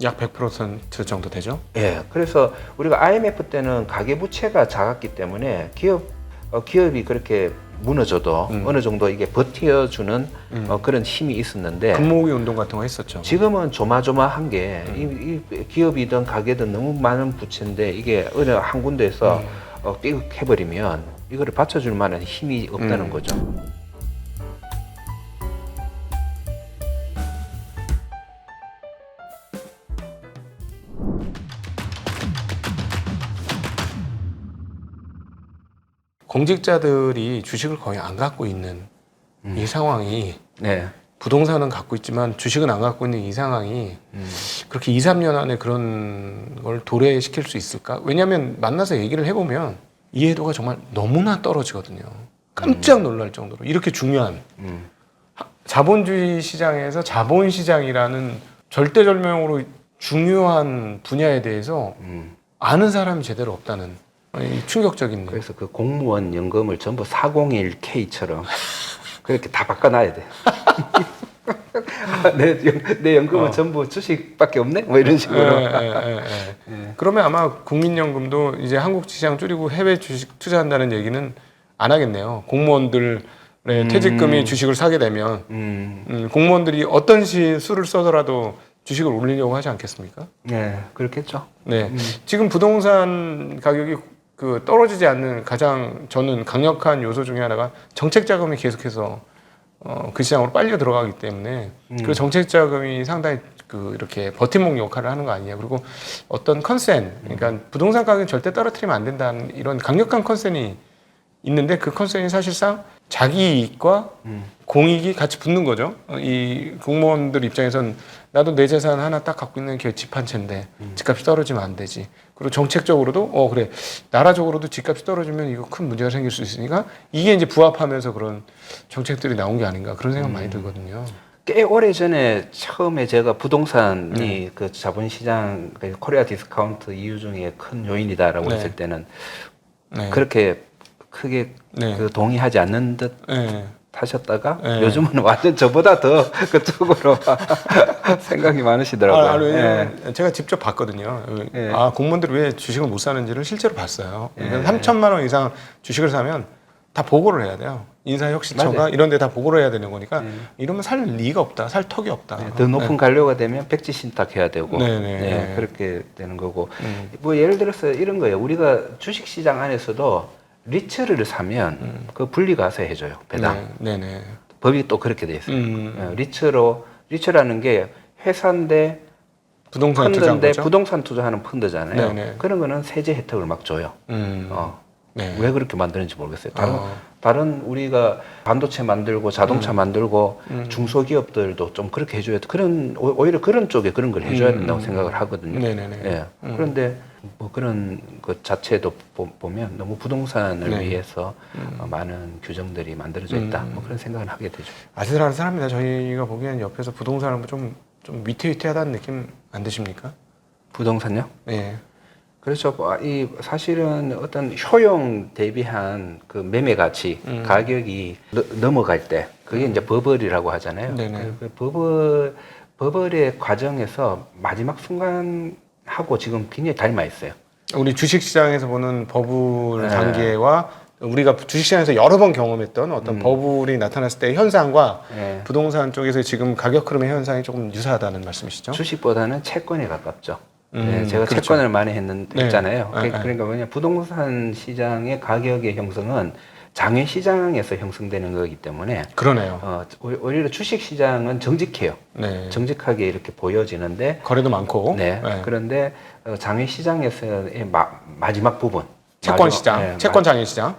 약 100% 정도 되죠? 예, 그래서 우리가 IMF 때는 가계부채가 작았기 때문에 기업이 그렇게 무너져도 어느 정도 이게 버텨주는 그런 힘이 있었는데 금모으기 운동 같은 거 했었죠. 지금은 조마조마한 게 이 기업이든 가게든 너무 많은 부채인데 이게 어느 한 군데에서 삐걱해버리면 이거를 받쳐줄 만한 힘이 없다는 거죠. 공직자들이 주식을 거의 안 갖고 있는 이 상황이 네. 부동산은 갖고 있지만 주식은 안 갖고 있는 이 상황이 그렇게 2, 3년 안에 그런 걸 도래시킬 수 있을까? 왜냐하면 만나서 얘기를 해보면 이해도가 정말 너무나 떨어지거든요. 깜짝 놀랄 정도로 이렇게 중요한 자본주의 시장에서 자본시장이라는 절대절명으로 중요한 분야에 대해서 아는 사람이 제대로 없다는 이 충격적인. 그래서 그 공무원 연금을 전부 401K처럼 그렇게 다 바꿔놔야 돼. 내 연금은 전부 주식밖에 없네? 뭐 이런 식으로. 예. 그러면 아마 국민연금도 이제 한국 시장 줄이고 해외 주식 투자한다는 얘기는 안 하겠네요. 공무원들의 퇴직금이 주식을 사게 되면 공무원들이 어떤 수를 써서라도 주식을 올리려고 하지 않겠습니까? 네, 그렇겠죠. 네, 지금 부동산 가격이 그 떨어지지 않는 가장 저는 강력한 요소 중에 하나가 정책 자금이 계속해서 그 시장으로 빨려 들어가기 때문에 그 정책 자금이 상당히 그 이렇게 버팀목 역할을 하는 거 아니냐. 그리고 어떤 컨센, 그러니까 부동산 가격이 절대 떨어뜨리면 안 된다는 이런 강력한 컨센이 있는데 그 컨센이 사실상 자기 이익과 공익이 같이 붙는 거죠. 이 공무원들 입장에선 나도 내 재산 하나 딱 갖고 있는 게 집 한 채인데 집값이 떨어지면 안 되지. 그리고 정책적으로도 그래 나라적으로도 집값이 떨어지면 이거 큰 문제가 생길 수 있으니까 이게 이제 부합하면서 그런 정책들이 나온 게 아닌가 그런 생각 많이 들거든요. 꽤 오래 전에 처음에 제가 부동산이 그 자본시장 코리아 디스카운트 이유 중에 큰 요인이다라고 했을 때는 그렇게 크게 그 동의하지 않는 듯 하셨다가 요즘은 완전 저보다 더 그쪽으로 생각이 많으시더라고요. 왜냐면 제가 직접 봤거든요. 공무원들이 왜 주식을 못 사는지를 실제로 봤어요. 그러니까 3천만 원 이상 주식을 사면 다 보고를 해야 돼요. 인사혁신처가 이런 데 다 보고를 해야 되는 거니까 이러면 살 리가 없다. 살 턱이 없다. 더 높은 관료가 되면 백지신탁해야 되고 그렇게 되는 거고 뭐 예를 들어서 이런 거예요. 우리가 주식시장 안에서도 리츠를 사면 그 분리가세 해줘요. 배당. 법이 또 그렇게 돼 있어요. 리츠라는 게 회사인데 부동산 펀드인데 부동산 투자하는 펀드잖아요. 그런 거는 세제 혜택을 막 줘요. 왜 그렇게 만드는지 모르겠어요. 다른 우리가 반도체 만들고 자동차 만들고 중소기업들도 좀 그렇게 해줘야 돼. 오히려 그런 쪽에 그런 걸 해줘야 된다고 생각을 하거든요. 그런데 뭐 그런 것 자체도 보면 너무 부동산을 위해서 많은 규정들이 만들어져 있다. 뭐 그런 생각을 하게 되죠. 아슬아슬 사람입니다. 저희가 보기에는 옆에서 부동산을 좀 위태위태하다는 느낌 안 드십니까? 부동산요? 네. 그렇죠. 이 사실은 어떤 효용 대비한 그 매매 가치 가격이 넘어갈 때 그게 이제 버블이라고 하잖아요. 그 버블의 과정에서 마지막 순간하고 지금 굉장히 닮아 있어요. 우리 주식시장에서 보는 버블 단계와 우리가 주식시장에서 여러 번 경험했던 어떤 버블이 나타났을 때의 현상과 부동산 쪽에서 지금 가격 흐름의 현상이 조금 유사하다는 말씀이시죠? 주식보다는 채권에 가깝죠. 제가 그렇죠. 채권을 많이 했잖아요. 그러니까 뭐냐 부동산 시장의 가격의 형성은 장외 시장에서 형성되는 거기 때문에 그러네요. 오히려 주식 시장은 정직해요. 정직하게 이렇게 보여지는데 거래도 많고. 그런데 장외 시장에서의 마지막 부분 채권 시장, 채권 장외 시장.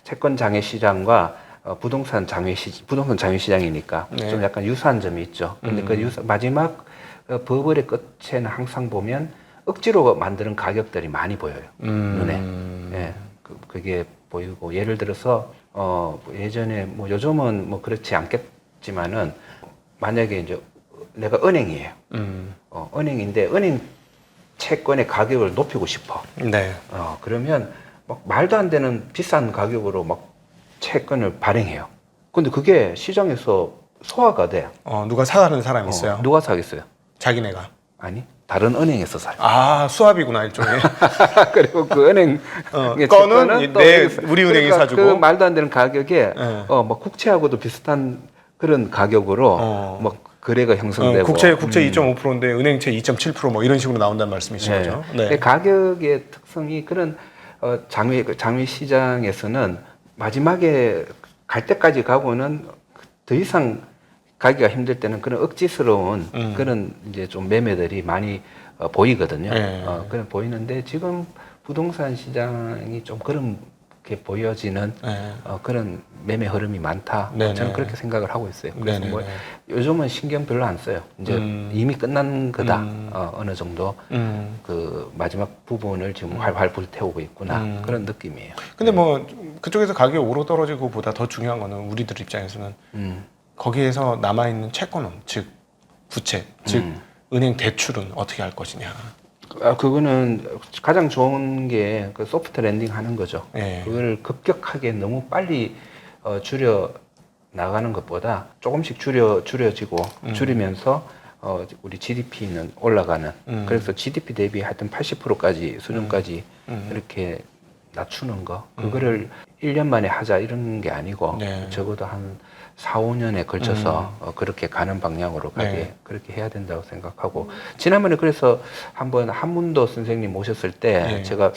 채권 장외 시장과 부동산 장외 시장이니까 좀 약간 유사한 점이 있죠. 근데 그 마지막 버블의 끝에는 항상 보면 억지로 만드는 가격들이 많이 보여요. 눈에. 그게 보이고 예를 들어서 예전에 뭐 요즘은 뭐 그렇지 않겠지만은 만약에 이제 내가 은행이에요. 은행인데 은행 채권의 가격을 높이고 싶어. 그러면 막 말도 안 되는 비싼 가격으로 막 채권을 발행해요. 근데 그게 시장에서 소화가 돼. 누가 사는 사람이 있어요? 누가 사겠어요? 자기네가. 아니, 다른 은행에서 사요. 아, 수합이구나, 일종의. 그리고 그 은행 거는 우리 은행이 그러니까 사주고. 그 말도 안 되는 가격에 네. 뭐 국채하고도 비슷한 그런 가격으로 뭐 거래가 형성되고 국채 2.5%인데 은행채 2.7% 뭐 이런 식으로 나온다는 말씀이신 거죠. 네. 근데 가격의 특성이 그런 장외 시장에서는 마지막에 갈 때까지 가고는 더 이상 가기가 힘들 때는 그런 억지스러운 그런 이제 좀 매매들이 많이 보이거든요. 네. 그런 보이는데 지금 부동산 시장이 좀 그렇게 보여지는 네. 그런 매매 흐름이 많다. 네네. 저는 그렇게 생각을 하고 있어요. 그래서 네네네. 뭐 요즘은 신경 별로 안 써요. 이제 이미 끝난 거다. 어느 정도 그 마지막 부분을 지금 활활 불태우고 있구나. 그런 느낌이에요. 근데 뭐 그쪽에서 가격이 오르 떨어지고보다 더 중요한 거는 우리들 입장에서는 거기에서 남아있는 채권은 즉 부채, 즉 은행 대출은 어떻게 할 것이냐. 그거는 가장 좋은 게 그 소프트 랜딩 하는 거죠. 네. 그걸 급격하게 너무 빨리 줄여 나가는 것보다 조금씩 줄여지고 줄이면서 우리 GDP는 올라가는. 그래서 GDP 대비 하여튼 80%까지 수준까지 이렇게 낮추는 거. 그거를 1년 만에 하자 이런 게 아니고 네. 적어도 한 4, 5년에 걸쳐서 그렇게 가는 방향으로 가게 네. 그렇게 해야 된다고 생각하고 지난번에 그래서 한번 한문도 선생님 모셨을 때 네. 제가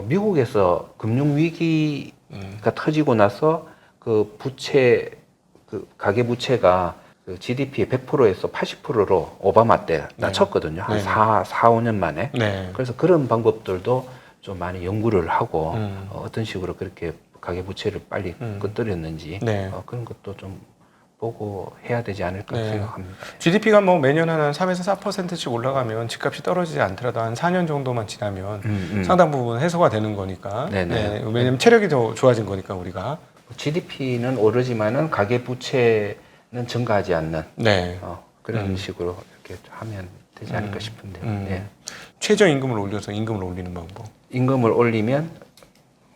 미국에서 금융 위기가 터지고 나서 그 부채 그 가계 부채가 그 GDP의 100%에서 80%로 오바마 때 낮췄거든요. 한 네. 4, 5년 만에. 네. 그래서 그런 방법들도 좀 많이 연구를 하고 어떤 식으로 그렇게 가계부채를 빨리 끄떡였는지 네. 그런 것도 좀 보고 해야 되지 않을까 네. 생각합니다. GDP가 뭐 매년 한 3에서 4%씩 올라가면 집값이 떨어지지 않더라도 한 4년 정도만 지나면 상당 부분 해소가 되는 거니까. 네네. 네. 왜냐면 체력이 더 좋아진 거니까 우리가. GDP는 오르지만은 가계부채는 증가하지 않는 네. 그런 식으로 이렇게 하면 되지 않을까 싶은데요. 네. 최저임금을 올려서 임금을 올리는 방법. 임금을 올리면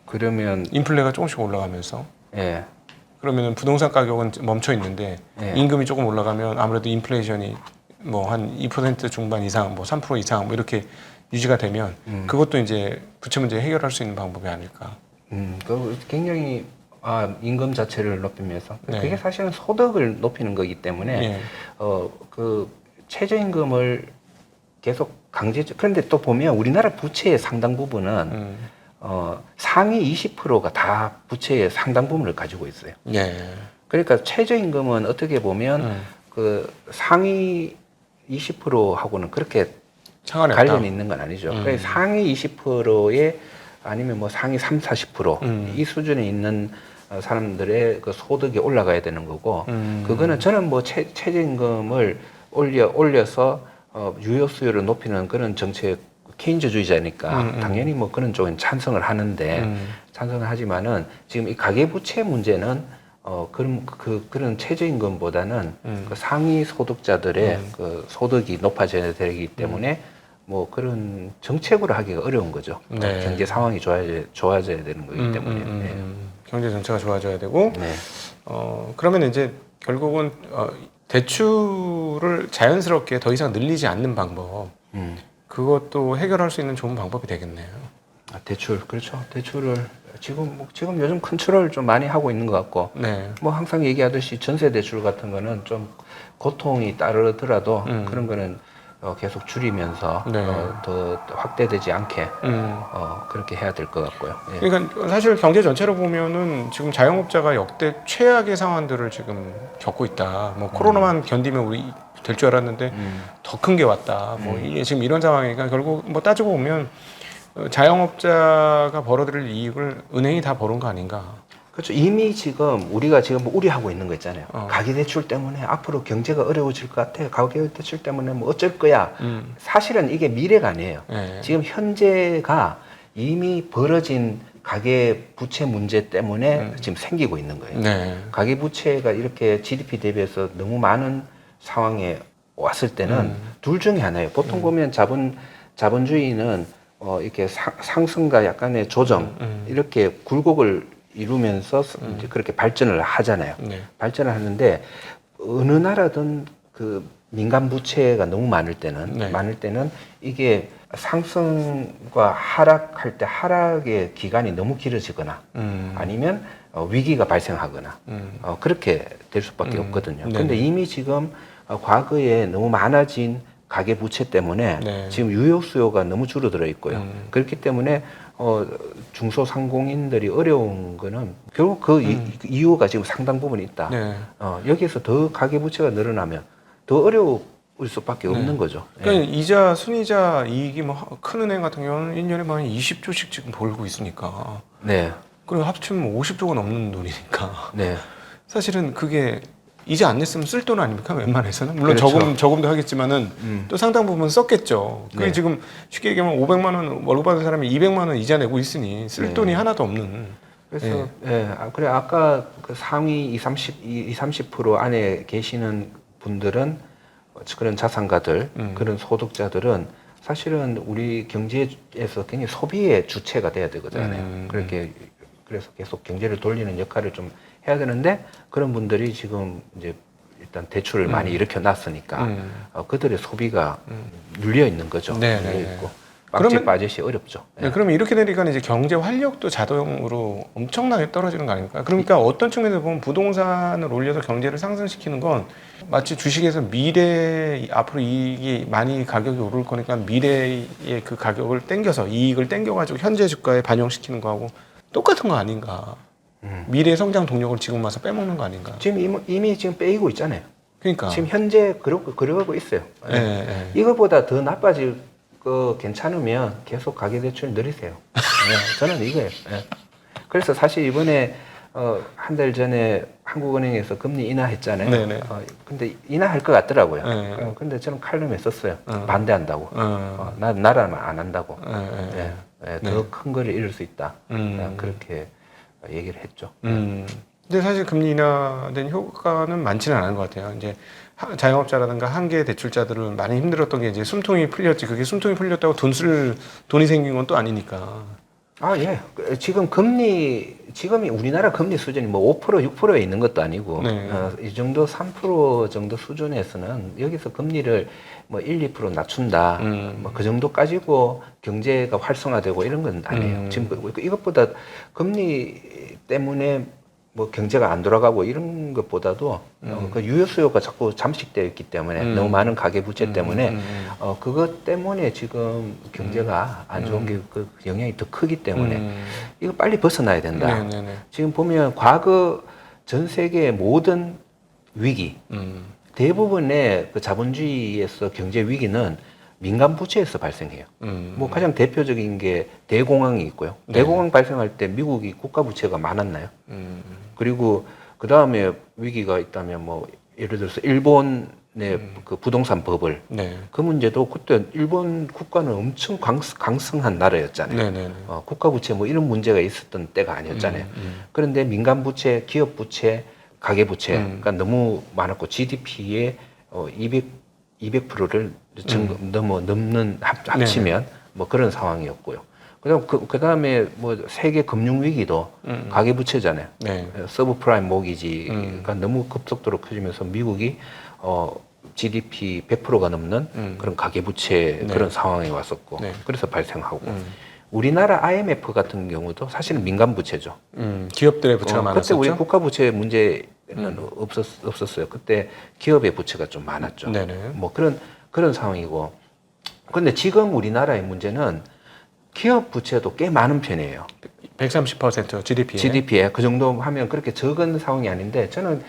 그러면 인플레가 조금씩 올라가면서 예. 그러면 부동산 가격은 멈춰 있는데 네. 임금이 조금 올라가면 아무래도 인플레이션이 뭐 한 2% 중반 이상, 뭐 3% 이상 뭐 이렇게 유지가 되면 그것도 이제 부채 문제 해결할 수 있는 방법이 아닐까. 그 굉장히 임금 자체를 높이면서 네. 그게 사실은 소득을 높이는 거기 때문에 네. 그 최저임금을 계속 그런데 또 보면 우리나라 부채의 상당 부분은 상위 20%가 다 부채의 상당 부분을 가지고 있어요. 네. 그러니까 최저임금은 어떻게 보면 그 상위 20%하고는 그렇게 상관이 없다. 관련이 있는 건 아니죠. 그래서 상위 20%에 아니면 뭐 상위 3, 40%이 수준에 있는 사람들의 그 소득이 올라가야 되는 거고 그거는 저는 뭐 최저임금을 올려서 유효 수요를 높이는 그런 정책 케인즈주의자니까 당연히 뭐 그런 쪽엔 찬성을 하는데 찬성을 하지만은 지금 이 가계부채 문제는 그런 최저임금보다는 그 상위 소득자들의 그 소득이 높아져야 되기 때문에 뭐 그런 정책으로 하기가 어려운 거죠. 네. 경제 상황이 좋아져야 되는 거기 때문에. 네. 경제 전체가 좋아져야 되고 네. 그러면 이제 결국은 대출을 자연스럽게 더 이상 늘리지 않는 방법 그것도 해결할 수 있는 좋은 방법이 되겠네요. 대출 그렇죠. 대출을 지금 요즘 컨트롤 좀 많이 하고 있는 것 같고 네. 뭐 항상 얘기하듯이 전세 대출 같은 거는 좀 고통이 따르더라도 그런 거는 계속 줄이면서 네. 더 확대되지 않게 그렇게 해야 될 것 같고요. 예. 그러니까 사실 경제 전체로 보면은 지금 자영업자가 역대 최악의 상황들을 지금 겪고 있다. 뭐 코로나만 견디면 우리 될 줄 알았는데 더 큰 게 왔다. 뭐 이게 지금 이런 상황이니까 결국 뭐 따지고 보면 자영업자가 벌어들일 이익을 은행이 다 벌은 거 아닌가. 그렇죠. 이미 지금 우리가 지금 뭐 우려하고 있는 거 있잖아요. 가계대출 때문에 앞으로 경제가 어려워질 것 같아. 가계대출 때문에 뭐 어쩔 거야. 사실은 이게 미래가 아니에요. 네. 지금 현재가 이미 벌어진 가계부채 문제 때문에 지금 생기고 있는 거예요. 네. 가계부채가 이렇게 GDP 대비해서 너무 많은 상황에 왔을 때는 둘 중에 하나예요. 보통 보면 자본주의는 이렇게 상승과 약간의 조정 이렇게 굴곡을 이루면서 이제 그렇게 발전을 하잖아요. 네. 발전을 하는데 어느 나라든 그 민간 부채가 너무 많을 때는 이게 상승과 하락할 때 하락의 기간이 너무 길어지거나 아니면 위기가 발생하거나 그렇게 될 수밖에 없거든요. 그런데 이미 지금 과거에 너무 많아진 가계 부채 때문에 네. 지금 유효 수요가 너무 줄어들어 있고요. 그렇기 때문에 중소상공인들이 어려운 거는 결국 그 이유가 지금 상당 부분 있다. 네. 여기에서 더 가계 부채가 늘어나면 더 어려울 수밖에 없는 거죠. 그러니까 이자, 순이자 이익이 뭐 큰 은행 같은 경우는 1년에 만 20조씩 지금 벌고 있으니까. 네. 그리고 합치면 50조가 넘는 돈이니까. 네. 사실은 그게 이제 안 냈으면 쓸 돈 아닙니까? 웬만해서는. 물론 그렇죠. 저금도 하겠지만은 또 상당 부분 썼겠죠. 그게 네. 지금 쉽게 얘기하면 500만 원 월급 받은 사람이 200만 원 이자 내고 있으니 쓸 네. 돈이 하나도 없는. 그래서 그래 아까 그 상위 30% 안에 계시는 분들은 그런 자산가들, 그런 소득자들은 사실은 우리 경제에서 굉장히 소비의 주체가 돼야 되거든요. 그래서 계속 경제를 돌리는 역할을 좀 해야 되는데 그런 분들이 지금 이제 일단 대출을 많이 일으켜 놨으니까 그들의 소비가 눌려 있는 거죠. 네, 눌려 네, 있고 그러면- 빠지시 어렵죠. 네, 그러면 이렇게 되니까 이제 경제 활력도 자동으로 엄청나게 떨어지는 거 아닙니까? 그러니까 어떤 측면에서 보면 부동산을 올려서 경제를 상승시키는 건 마치 주식에서 미래 앞으로 이익이 많이 가격이 오를 거니까 미래의 그 가격을 땡겨서 이익을 땡겨가지고 현재 주가에 반영시키는 거하고 똑같은 거 아닌가? 미래 성장 동력을 지금 와서 빼먹는 거 아닌가? 지금 이미 지금 빼이고 있잖아요. 그러니까 지금 현재 그러고 있어요. 이거보다 더 나빠질 거 괜찮으면 계속 가계대출 늘리세요. 저는 이거예요. 그래서 사실 이번에 한 달 전에 한국은행에서 금리 인하했잖아요. 네네. 근데 인하할 것 같더라고요. 네. 근데 저는 칼럼에 썼어요. 반대한다고. 나라는 안 한다고. 더 큰 거를 잃을 수 있다. 그렇게 얘기를 했죠. 근데 사실 금리 인하된 효과는 많지는 않은 것 같아요. 이제 자영업자라든가 한계 대출자들은 많이 힘들었던 게 이제 숨통이 풀렸지. 그게 숨통이 풀렸다고 돈이 생긴 건 또 아니니까. 예. 지금 지금이 우리나라 금리 수준이 뭐 5%, 6%에 있는 것도 아니고, 네. 이 정도 3% 정도 수준에서는 여기서 금리를 뭐 1, 2% 낮춘다, 뭐 그 정도 가지고 경제가 활성화되고 이런 건 아니에요. 지금 이것보다 금리 때문에 뭐 경제가 안 돌아가고 이런 것보다도 그 유효 수요가 자꾸 잠식되어 있기 때문에 너무 많은 가계 부채 때문에 그것 때문에 지금 경제가 안 좋은 게 그 영향이 더 크기 때문에 이거 빨리 벗어나야 된다. 네네네. 지금 보면 과거 전 세계의 모든 위기 대부분의 그 자본주의에서 경제 위기는 민간 부채에서 발생해요. 뭐 가장 대표적인 게 대공황이 있고요. 네. 대공황 발생할 때 미국이 국가 부채가 많았나요? 그리고 그 다음에 위기가 있다면 뭐 예를 들어서 일본의 그 부동산 버블 네. 그 문제도 그때 일본 국가는 엄청 강성한 나라였잖아요. 네네네. 국가 부채 뭐 이런 문제가 있었던 때가 아니었잖아요. 그런데 민간 부채, 기업 부채, 가계 부채가 너무 많았고 GDP의 200%를 넘는 합치면 뭐 그런 상황이었고요. 그다음에 뭐 세계 금융 위기도 가계 부채잖아요. 네. 서브프라임 모기지가 너무 급속도로 커지면서 미국이 GDP 100%가 넘는 그런 가계 부채 그런 상황이 왔었고 네. 그래서 발생하고 우리나라 IMF 같은 경우도 사실은 민간 부채죠. 기업들의 부채가 그때 많았었죠. 우리 국가 부채 문제는 없었어요. 그때 기업의 부채가 좀 많았죠. 네네. 뭐 그런 상황이고. 그런데 지금 우리나라의 문제는 기업 부채도 꽤 많은 편이에요. 130% GDP에. GDP에 그 정도 하면 그렇게 적은 상황이 아닌데 저는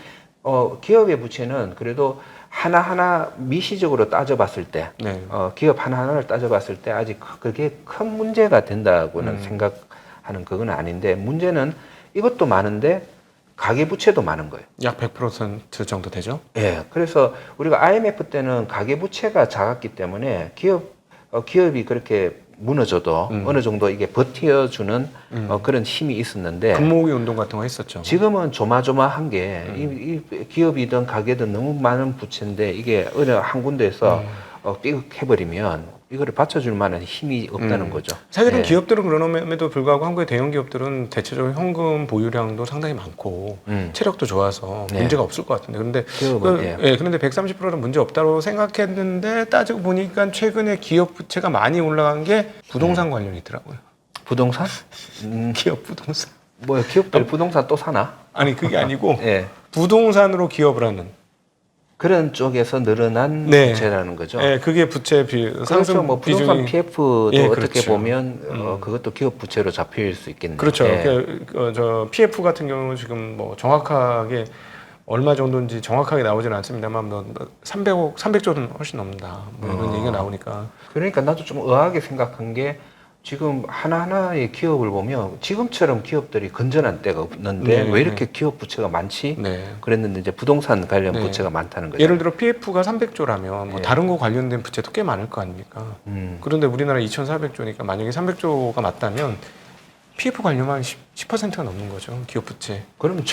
기업의 부채는 그래도 하나하나 미시적으로 따져봤을 때 네. 기업 하나하나를 따져봤을 때 아직 그게 큰 문제가 된다고는 생각하는 그건 아닌데 문제는 이것도 많은데 가계부채도 많은 거예요. 약 100% 정도 되죠. 예. 그래서 우리가 IMF 때는 가계부채가 작았기 때문에 기업이 그렇게 무너져도 어느 정도 이게 버텨주는 그런 힘이 있었는데 금모으기 운동 같은 거 했었죠. 지금은 조마조마한 게 이 기업이든 가게든 너무 많은 부채인데 이게 어느 한 군데에서 삐걱해버리면 이거를 받쳐줄 만한 힘이 없다는 거죠. 사실은 예. 기업들은 그럼에도 불구하고 한국의 대형 기업들은 대체적으로 현금 보유량도 상당히 많고 체력도 좋아서 네. 문제가 없을 것 같은데 그런데 기업은, 그런데 130%는 문제 없다고 생각했는데 따지고 보니까 최근에 기업 부채가 많이 올라간 게 부동산 관련이 있더라고요. 부동산? 기업 부동산. 뭐 기업들 부동산 또 사나? 아니 그게 아니고 예. 부동산으로 기업을 하는. 그런 쪽에서 늘어난 네. 부채라는 거죠. 네, 그게 부채 상승 그렇죠. 뭐 부동산 비중이 PF도 예, 어떻게 그렇죠. 보면 그것도 기업 부채로 잡힐 수 있겠네요. 그렇죠. 예. 저 PF 같은 경우는 지금 뭐 정확하게 얼마 정도인지 정확하게 나오지는 않습니다만 뭐 300조는 훨씬 넘는다. 뭐 이런 얘기가 나오니까. 그러니까 나도 좀 의아하게 생각한 게 지금 하나하나의 기업을 보면 지금처럼 기업들이 건전한 때가 없는데 네, 왜 이렇게 기업 부채가 많지? 네. 그랬는데 이제 부동산 관련 네. 부채가 많다는 거죠. 예를 들어 PF가 300조라면 뭐 예. 다른 거 관련된 부채도 꽤 많을 거 아닙니까? 그런데 우리나라 2,400조니까 만약에 300조가 맞다면 PF 관련만 10%가 넘는 거죠. 기업 부채. 그러면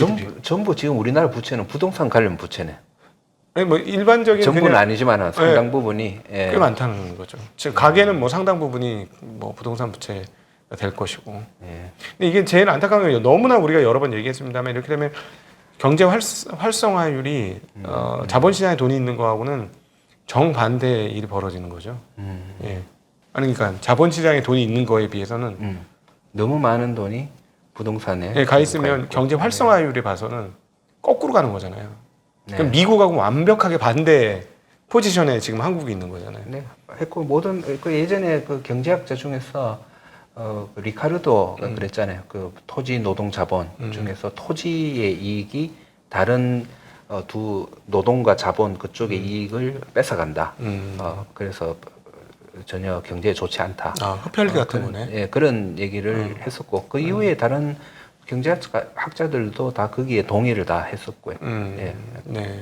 전부 지금 우리나라 부채는 부동산 관련 부채네. 아니 뭐 일반적인 전부는 그냥 아니지만 상당 부분이 예. 꽤 많다는 거죠. 즉 가계는 뭐 상당 부분이 뭐 부동산 부채가 될 것이고. 예. 근데 이게 제일 안타까운 게 너무나 우리가 여러 번 얘기했습니다만 이렇게 되면 경제 활성화율이 자본시장에 돈이 있는 거하고는 정반대의 일이 벌어지는 거죠. 예. 아니 그러니까 자본시장에 돈이 있는 거에 비해서는 너무 많은 돈이 부동산에 예, 가 있으면 경제 활성화율에 봐서는 거꾸로 가는 거잖아요. 그럼 미국하고 완벽하게 반대 포지션에 지금 한국이 있는 거잖아요. 네, 했고 모든 그 예전에 그 경제학자 중에서 그 리카르도가 그랬잖아요. 그 토지 노동 자본 중에서 토지의 이익이 다른 두 노동과 자본 그쪽의 이익을 뺏어간다. 그래서 전혀 경제에 좋지 않다. 아, 흡혈귀 같은 거네. 예, 그런 얘기를 했었고 그 이후에 다른 경제학자들도 다 거기에 동의를 다 했었고요. 예. 네.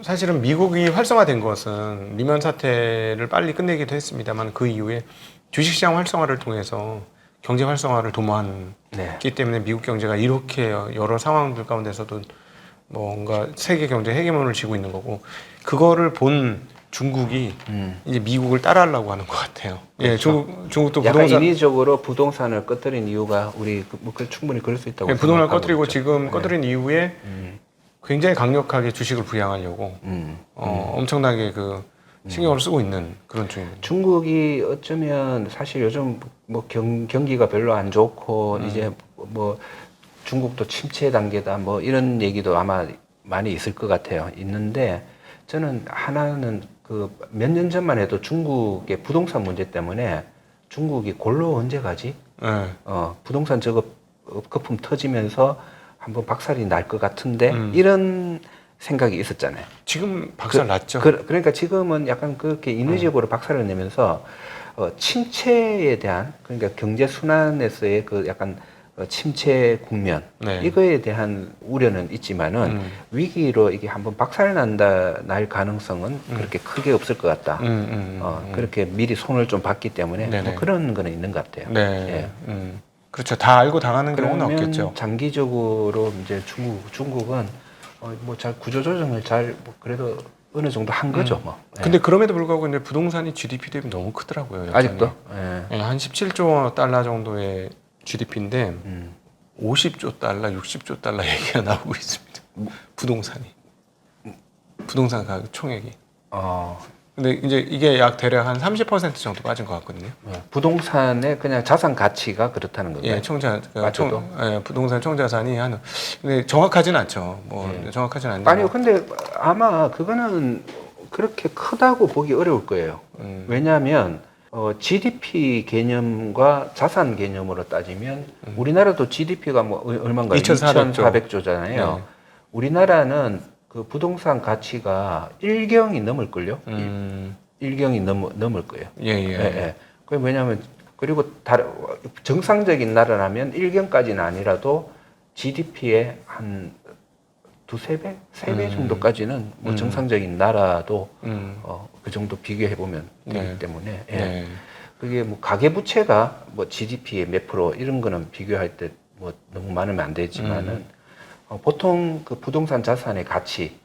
사실은 미국이 활성화된 것은 리먼 사태를 빨리 끝내기도 했습니다만 그 이후에 주식시장 활성화를 통해서 경제 활성화를 도모했기 때문에 미국 경제가 이렇게 여러 상황들 가운데서도 뭔가 세계 경제 헤게몬을 쥐고 있는 거고 그거를 본 중국이 이제 미국을 따라하려고 하는 것 같아요. 그렇죠. 예, 중국도 약간 부동산 인위적으로 부동산을 꺼뜨린 이유가 우리 충분히 그럴 수 있다고 부동산을 생각하고 꺼뜨리고 있죠. 지금 꺼뜨린 이후에 굉장히 강력하게 주식을 부양하려고 엄청나게 그 신경을 쓰고 있는 그런 중입니다. 중국이 어쩌면 사실 요즘 뭐 경기가 별로 안 좋고 이제 뭐 중국도 침체 단계다 뭐 이런 얘기도 아마 많이 있을 것 같아요. 있는데 저는 하나는 그 몇 년 전만 해도 중국의 부동산 문제 때문에 중국이 골로 언제 가지? 네. 부동산 저거 거품 터지면서 한번 박살이 날 것 같은데 이런 생각이 있었잖아요. 지금 박살 났죠. 그러니까 지금은 약간 그렇게 인위적으로 박살을 내면서 침체에 대한 그러니까 경제 순환에서의 그 약간 침체 국면 네. 이거에 대한 우려는 있지만은 위기로 이게 한번 박살 날 가능성은 그렇게 크게 없을 것 같다. 그렇게 미리 손을 좀 봤기 때문에 뭐 그런 거는 있는 것 같아요. 네. 그렇죠. 다 알고 당하는 경우는 그러면 없겠죠. 장기적으로 이제 중국은 뭐 잘 구조조정을 잘 뭐 그래도 어느 정도 한 거죠. 뭐. 근데 그럼에도 불구하고 이제 부동산이 GDP 대비 너무 크더라고요. 여전히. 아직도. 한 17조 달러 정도의 GDP인데 50조 달러, 60조 달러 얘기가 나오고 있습니다. 부동산 가격 총액이. 근데 이제 이게 약 대략 한 30% 정도 빠진 것 같거든요. 부동산의 그냥 자산 가치가 그렇다는 건가요? 예, 맞죠? 부동산 총자산이 근데 정확하진 않죠. 정확하진 않는데. 아니요, 근데 아마 그거는 그렇게 크다고 보기 어려울 거예요. 왜냐하면 GDP 개념과 자산 개념으로 따지면 우리나라도 GDP가 뭐 얼마인가요? 2,400조잖아요. 네. 우리나라는 그 부동산 가치가 1경이 넘을걸요? 1경이 넘을 거예요. 예. 그 왜냐하면 그리고 정상적인 나라라면 1경까지는 아니라도 GDP의 한 두세 배, 세 배 정도까지는 뭐 정상적인 나라도 그 정도 비교해 보면 되기 때문에 그게 뭐 가계 부채가 뭐 GDP의 몇 프로 이런 거는 비교할 때 뭐 너무 많으면 안 되지만은 보통 그 부동산 자산의 가치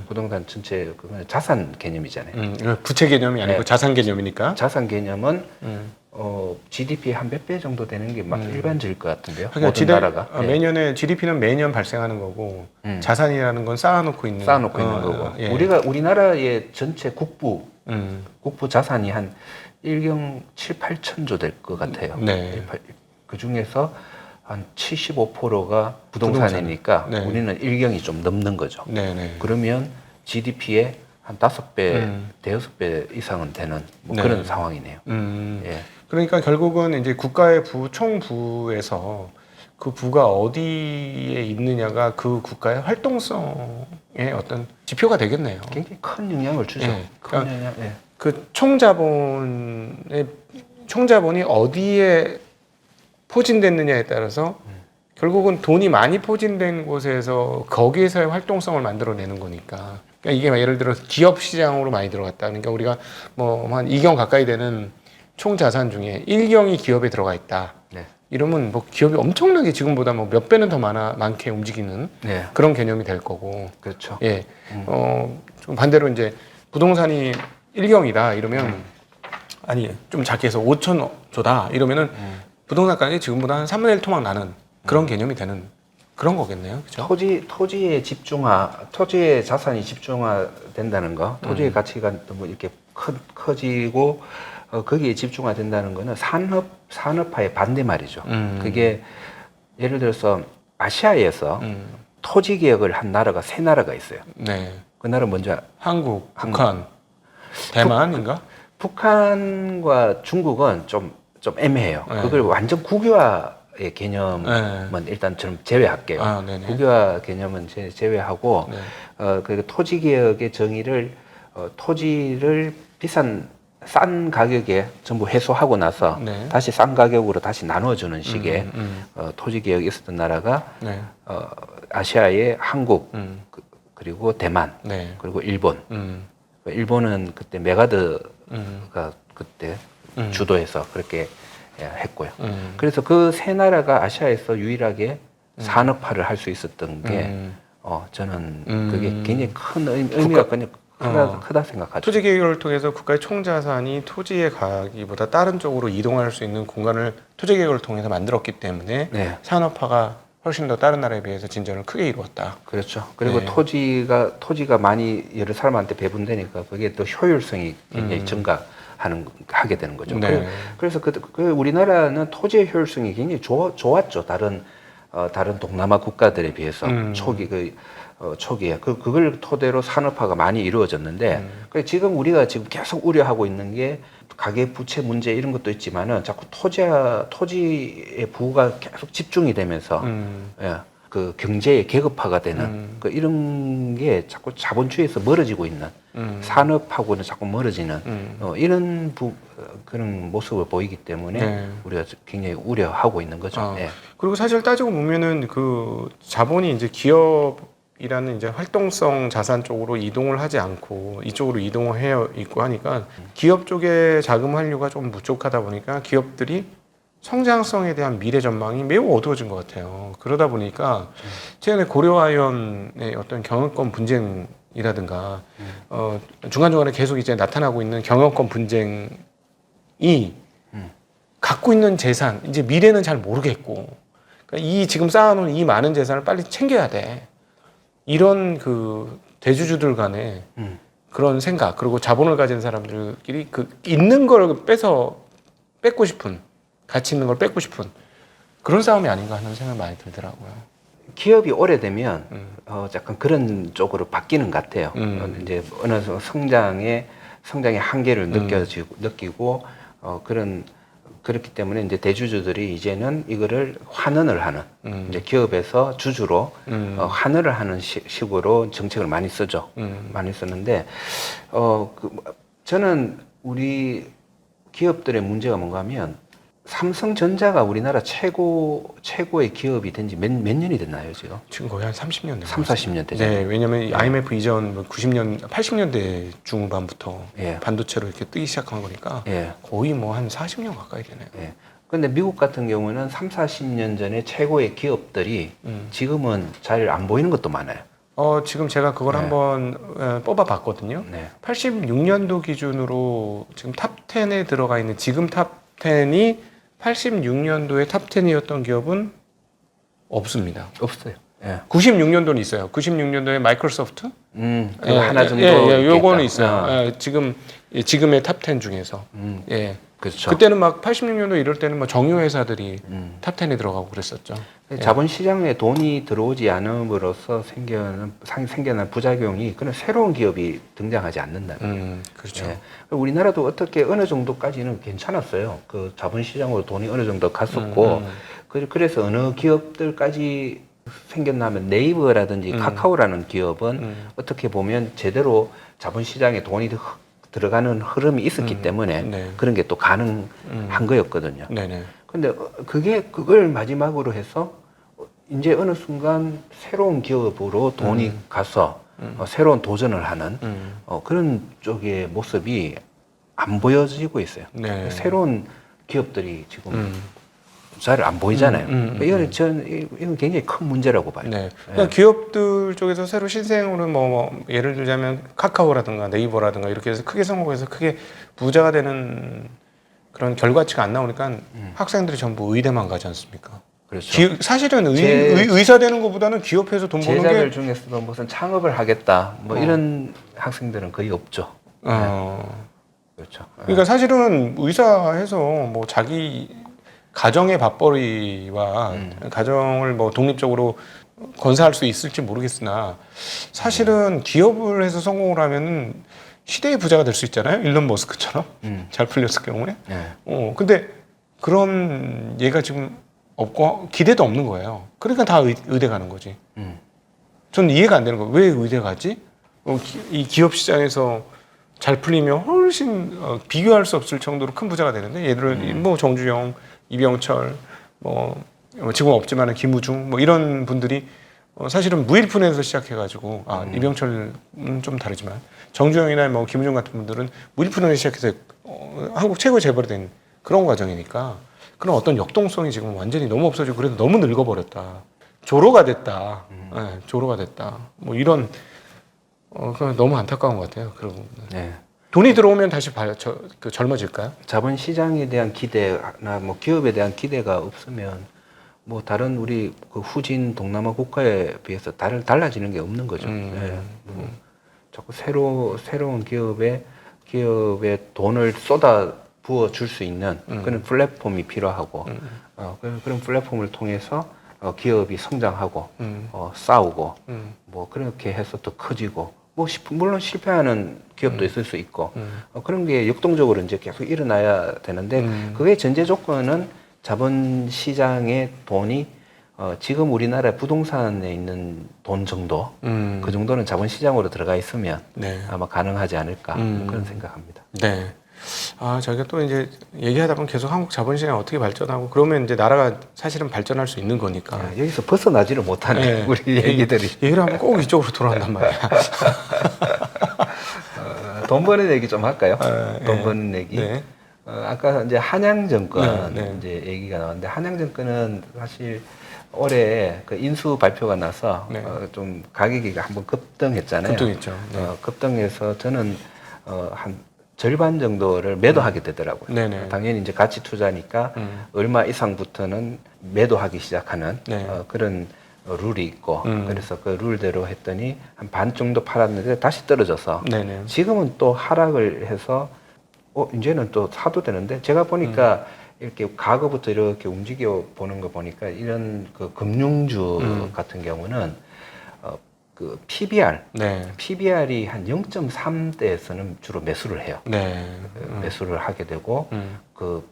부동산 전체 그건 자산 개념이잖아요. 이거 부채 개념이 아니고 네. 자산 개념이니까. 자산 개념은 GDP 한 몇 배 정도 되는 게 막 일반적일 것 같은데요. 모든 나라가. 예. 매년에 GDP는 매년 발생하는 거고 자산이라는 건 쌓아놓고 있는 있는 거고. 예. 우리나라의 전체 국부 음. 자산이 한 1경 7, 8천조 될 것 같아요. 네. 그 중에서 한 75%가 부동산이니까 네. 우리는 1경이 좀 넘는 거죠. 네네. 그러면 GDP의 한 5배, 대여섯 배 이상은 되는 뭐 네. 그런 상황이네요. 예. 그러니까 결국은 이제 국가의 총부에서 그 부가 어디에 있느냐가 그 국가의 활동성의 어떤 지표가 되겠네요. 굉장히 큰 영향을 주죠. 예. 큰 그러니까 영향. 예. 그 총자본이 어디에 포진됐느냐에 따라서 결국은 돈이 많이 포진된 곳에서 거기에서의 활동성을 만들어내는 거니까. 그러니까 이게 막 예를 들어서 기업 시장으로 많이 들어갔다. 그러니까 우리가 뭐 한 2경 가까이 되는 총 자산 중에 1경이 기업에 들어가 있다. 네. 이러면 뭐 기업이 엄청나게 지금보다 뭐 몇 배는 더 많게 움직이는 네. 그런 개념이 될 거고. 그렇죠. 예. 좀 반대로 이제 부동산이 1경이다 이러면 아니 좀 작게 해서 5천조다 이러면은 부동산 가격이 지금보다 한 3분의 1 토막 나는 그런 개념이 되는 그런 거겠네요. 그렇죠? 토지의 토지의 자산이 집중화된다는 거, 토지의 가치가 뭐 이렇게 커지고 거기에 집중화된다는 거는 산업화의 반대 말이죠. 그게 예를 들어서 아시아에서 토지 개혁을 한 나라가 세 나라가 있어요. 네. 그 나라 먼저 한국, 북한, 대만인가? 북한과 중국은 좀 애매해요. 네. 그걸 완전 국유화의 개념은 일단 좀 제외할게요. 아, 네네. 국유화 개념은 제외하고 네. 그 토지 개혁의 정의를 토지를 싼 가격에 전부 회수하고 나서 네. 다시 싼 가격으로 다시 나눠주는 식의 토지 개혁이 있었던 나라가 네. 아시아의 한국 음. 그리고 대만 네. 그리고 일본. 음. 일본은 그때 메가드가 그때 음. 주도해서 그렇게 했고요. 그래서 그 세 나라가 아시아에서 유일하게 산업화를 할 수 있었던 게 저는 그게 굉장히 큰 의미가 그냥 크다 생각하죠. 토지 개혁을 통해서 국가의 총자산이 토지의 가격보다 다른 쪽으로 이동할 수 있는 공간을 토지 개혁을 통해서 만들었기 때문에 네. 산업화가 훨씬 더 다른 나라에 비해서 진전을 크게 이루었다. 그렇죠. 그리고 네. 토지가 많이 여러 사람한테 배분되니까 그게 또 효율성이 굉장히 하게 되는 거죠. 네. 그래서 우리나라는 토지의 효율성이 굉장히 좋았죠. 다른 동남아 국가들에 비해서 초기에 그걸 토대로 산업화가 많이 이루어졌는데 지금 우리가 지금 계속 우려하고 있는 게 가계 부채 문제 이런 것도 있지만은 자꾸 토지의 부가 계속 집중이 되면서 예, 그 경제의 계급화가 되는 이런 게 자꾸 자본주의에서 멀어지고 있는 산업하고는 자꾸 멀어지는 이런 그런 모습을 보이기 때문에 네. 우리가 굉장히 우려하고 있는 거죠. 예. 그리고 사실 따지고 보면은 그 자본이 이제 기업이라는 이제 활동성 자산 쪽으로 이동을 하지 않고 이쪽으로 이동을 해 있고 하니까 기업 쪽의 자금 환류가 좀 부족하다 보니까 기업들이 성장성에 대한 미래 전망이 매우 어두워진 것 같아요. 그러다 보니까 최근에 고려아연의 어떤 경영권 분쟁이라든가 중간중간에 계속 이제 나타나고 있는 경영권 분쟁이 갖고 있는 재산 이제 미래는 잘 모르겠고 그러니까 이 지금 쌓아놓은 이 많은 재산을 빨리 챙겨야 돼. 이런 그 대주주들 간에 그런 생각 그리고 자본을 가진 사람들끼리 그 있는 걸 뺏고 싶은 가치 있는 걸 뺏고 싶은 그런 싸움이 아닌가 하는 생각이 많이 들더라고요. 기업이 오래되면 약간 그런 쪽으로 바뀌는 것 같아요. 이제 어느 성장의 한계를 느끼고 그렇기 때문에 이제 대주주들이 이제는 이거를 환원을 하는 이제 기업에서 주주로 환원을 하는 식으로 정책을 많이 쓰죠. 많이 쓰는데 저는 우리 기업들의 문제가 뭔가 하면 삼성전자가 우리나라 최고의 기업이 된 지 몇 년이 됐나요, 지금? 지금 거의 한 30년 됐어요. 40년 되죠. 네, 왜냐면 IMF 이전 90년, 80년대 중반부터 예. 반도체로 이렇게 뜨기 시작한 거니까 예. 거의 뭐 한 40년 가까이 되네요. 예. 근데 미국 같은 경우는 30, 40년 전에 최고의 기업들이 지금은 잘 안 보이는 것도 많아요. 지금 제가 그걸 네. 한번 뽑아봤거든요. 네. 86년도 기준으로 지금 탑 10에 들어가 있는 지금 탑 10이 86년도에 탑 10이었던 기업은 없습니다. 없어요. 예. 96년도는 있어요. 96년도에 마이크로소프트? 그거 하나 정도. 요거는 있겠다. 있어요. 지금의 탑 10 중에서. 예. 그렇죠. 그때는 막 86년도 이럴 때는 막 정유 회사들이 탑 10에 들어가고 그랬었죠. 자본시장에 돈이 들어오지 않음으로써 생겨난 부작용이 그런 새로운 기업이 등장하지 않는다. 그렇죠. 예. 우리나라도 어떻게 어느 정도까지는 괜찮았어요. 그 자본시장으로 돈이 어느 정도 갔었고, 그래서 어느 기업들까지 생겼냐면 네이버라든지 카카오라는 기업은 어떻게 보면 제대로 자본시장에 돈이 들어가는 흐름이 있었기 때문에 네. 그런 게 또 가능한 거였거든요. 네네. 근데 그걸 마지막으로 해서 이제 어느 순간 새로운 기업으로 돈이 가서 새로운 도전을 하는 그런 쪽의 모습이 안 보여지고 있어요. 네. 새로운 기업들이 지금 잘 안 보이잖아요. 이건 굉장히 큰 문제라고 봐요. 네. 그러니까 기업들 쪽에서 새로 신생으로 뭐 예를 들자면 카카오라든가 네이버라든가 이렇게 해서 크게 성공해서 크게 부자가 되는 그런 결과치가 안 나오니까 학생들이 전부 의대만 가지 않습니까? 그렇죠. 사실은 의사 되는 것보다는 기업에서 돈 버는 제자들 게 중에서도 무슨 창업을 하겠다 뭐 이런 학생들은 거의 없죠. 그렇죠. 그러니까 사실은 의사해서 뭐 자기 가정의 밥벌이와 가정을 뭐 독립적으로 건사할 수 있을지 모르겠으나 사실은 기업을 해서 성공을 하면은 시대의 부자가 될 수 있잖아요. 일론 머스크처럼 잘 풀렸을 경우에. 네. 근데 그런 얘가 지금 없고 기대도 없는 거예요. 그러니까 다 의대 가는 거지. 저는 이해가 안 되는 거예요. 왜 의대 가지? 이 기업 시장에서 잘 풀리면 훨씬 비교할 수 없을 정도로 큰 부자가 되는데 예를 들어 뭐 정주영, 이병철, 뭐 지금 없지만은 김우중 뭐 이런 분들이 사실은 무일푼에서 시작해가지고 이병철은 좀 다르지만 정주영이나 뭐 김우중 같은 분들은 무일푼에서 시작해서 한국 최고의 재벌이 된 그런 과정이니까 그런 어떤 역동성이 지금 완전히 너무 없어지고 그래도 너무 늙어버렸다. 조로가 됐다. 네, 조로가 됐다. 뭐 이런 너무 안타까운 것 같아요. 그런 부분은. 네. 돈이 들어오면 다시 젊어질까요? 자본시장에 대한 기대나 뭐 기업에 대한 기대가 없으면 뭐 다른 우리 그 후진 동남아 국가에 비해서 달라지는 게 없는 거죠. 네. 자꾸 새로운 기업에 돈을 쏟아 부어 줄 수 있는 그런 플랫폼이 필요하고 그런 플랫폼을 통해서 기업이 성장하고 싸우고 뭐 그렇게 해서 또 커지고 뭐 물론 실패하는 기업도 있을 수 있고 그런 게 역동적으로 이제 계속 일어나야 되는데 그게 전제 조건은 자본시장의 돈이 지금 우리나라 부동산에 있는 돈 정도 그 정도는 자본시장으로 들어가 있으면 네. 아마 가능하지 않을까 뭐 그런 생각합니다. 네. 저희가 또 이제 얘기하다 보면 계속 한국 자본시장이 어떻게 발전하고 그러면 이제 나라가 사실은 발전할 수 있는 거니까. 여기서 벗어나지를 못하네 네. 우리 얘기들이. 얘기를 하면 꼭 이쪽으로 돌아간단 말이야. 돈 버는 얘기 좀 할까요? 네. 돈 버는 얘기. 네. 아까 이제 한양증권 네. 이제 얘기가 나왔는데 한양증권은 사실 올해 그 인수 발표가 나서 네. 좀 가격이 한번 급등했잖아요. 급등했죠. 네. 급등해서 저는 한 절반 정도를 매도하게 되더라고요. 네네. 당연히 이제 가치 투자니까 얼마 이상부터는 매도하기 시작하는 네. 그런 룰이 있고 그래서 그 룰대로 했더니 한 반 정도 팔았는데 다시 떨어져서 네네. 지금은 또 하락을 해서 이제는 또 사도 되는데 제가 보니까 이렇게 과거부터 이렇게 움직여 보는 거 보니까 이런 그 금융주 같은 경우는 그 PBR, 네. PBR이 한 0.3대에서는 주로 매수를 해요. 네. 매수를 하게 되고 그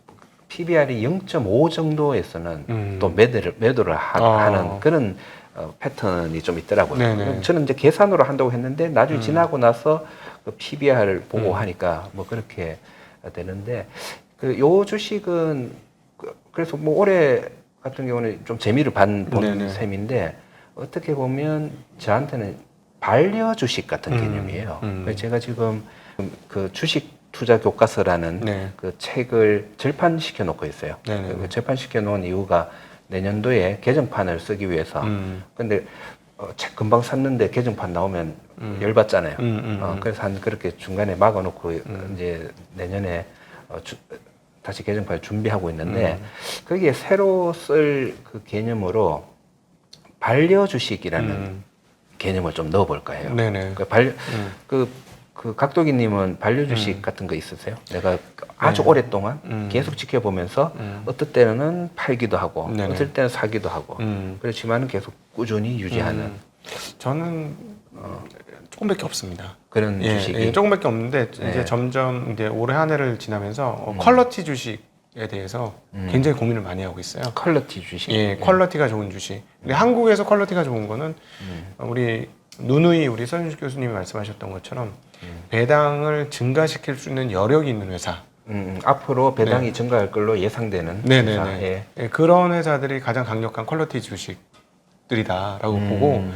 PBR이 0.5 정도에서는 또 매도를 하는 그런 패턴이 좀 있더라고요. 네네. 저는 이제 계산으로 한다고 했는데 나중에 지나고 나서 그 PBR을 보고 하니까 뭐 그렇게 되는데 그 요 주식은 그래서 뭐 올해 같은 경우는 좀 재미를 본 네네. 셈인데 어떻게 보면 저한테는 반려 주식 같은 개념이에요. 그래서 제가 지금 그 주식 투자 교과서라는 네. 그 책을 절판시켜 놓고 있어요. 네네. 그 절판시켜 놓은 이유가 내년도에 개정판을 쓰기 위해서. 근데 책 금방 샀는데 개정판 나오면 열받잖아요. 그래서 한 그렇게 중간에 막아놓고 이제 내년에 다시 개정판 준비하고 있는데 거기에 새로 쓸 그 개념으로 반려주식이라는 개념을 좀 넣어볼까 해요. 네네. 그 각도기님은 반려주식 같은 거 있으세요? 내가 아주 오랫동안 계속 지켜보면서 어떨 때는 팔기도 하고 네네. 어떨 때는 사기도 하고 그렇지만 계속 꾸준히 유지하는 저는 조금밖에 없습니다. 그런 주식이 조금밖에 없는데 네. 이제 점점 이제 올해 한 해를 지나면서 퀄러티 주식에 대해서 굉장히 고민을 많이 하고 있어요. 퀄러티 주식. 예, 퀄러티가 좋은 주식. 근데 한국에서 퀄러티가 좋은 거는 우리 누누이 우리 서윤식 교수님이 말씀하셨던 것처럼 배당을 증가시킬 수 있는 여력이 있는 회사. 앞으로 배당이 네. 증가할 걸로 예상되는 네네네. 회사. 예. 예, 그런 회사들이 가장 강력한 퀄러티 주식들이다라고 보고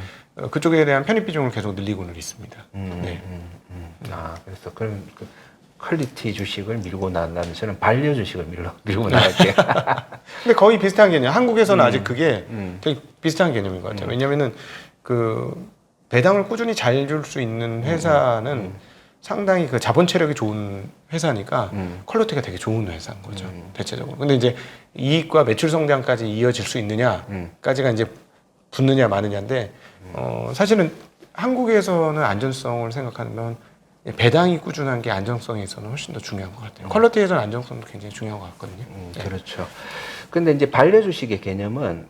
그쪽에 대한 편입 비중을 계속 늘리고는 있습니다. 네. 그래서 그럼 그 퀄리티 주식을 밀고 나가면 저는 반려 주식을 밀고 나갈게요. 근데 거의 비슷한 개념. 한국에서는 아직 그게 되게 비슷한 개념인 것 같아요. 왜냐면은 그 배당을 꾸준히 잘 줄 수 있는 회사는 상당히 그 자본 체력이 좋은 회사니까 퀄리티가 되게 좋은 회사인 거죠. 대체적으로. 근데 이제 이익과 매출 성장까지 이어질 수 있느냐까지가 이제 붙느냐 마느냐인데 사실은 한국에서는 안전성을 생각하면 배당이 꾸준한 게 안정성에 있어서는 훨씬 더 중요한 것 같아요. 퀄리티에서는 안정성도 굉장히 중요한 것 같거든요. 그렇죠. 근데 이제 반려 주식의 개념은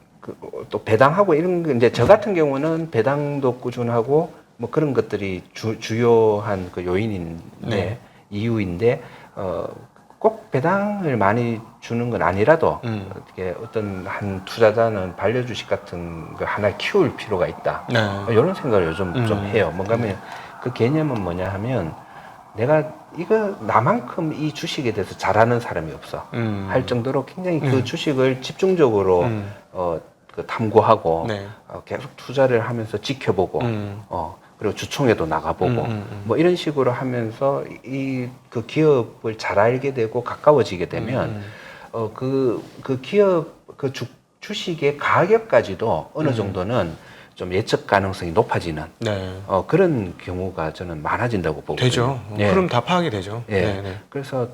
또 배당하고 이런 거 이제 저 같은 경우는 배당도 꾸준하고 뭐 그런 것들이 주요한 그 요인인데 네. 이유인데 꼭 배당을 많이 주는 건 아니라도 어떻게 어떤 한 투자자는 반려 주식 같은 거 하나 키울 필요가 있다. 네. 이런 생각을 요즘 좀 해요. 뭔가 하면 그 개념은 뭐냐 하면 내가 이거 나만큼 이 주식에 대해서 잘하는 사람이 없어 할 정도로 굉장히 그 주식을 집중적으로 그 탐구하고 네. 계속 투자를 하면서 지켜보고 그리고 주총에도 나가보고 뭐 이런 식으로 하면서 이 그 기업을 잘 알게 되고 가까워지게 되면 그 기업 그 주식의 가격까지도 어느 정도는 좀 예측 가능성이 높아지는 네. 그런 경우가 저는 많아진다고 보거든요. 되죠. 예. 흐름 다 파악이 되죠. 예. 네, 네. 그래서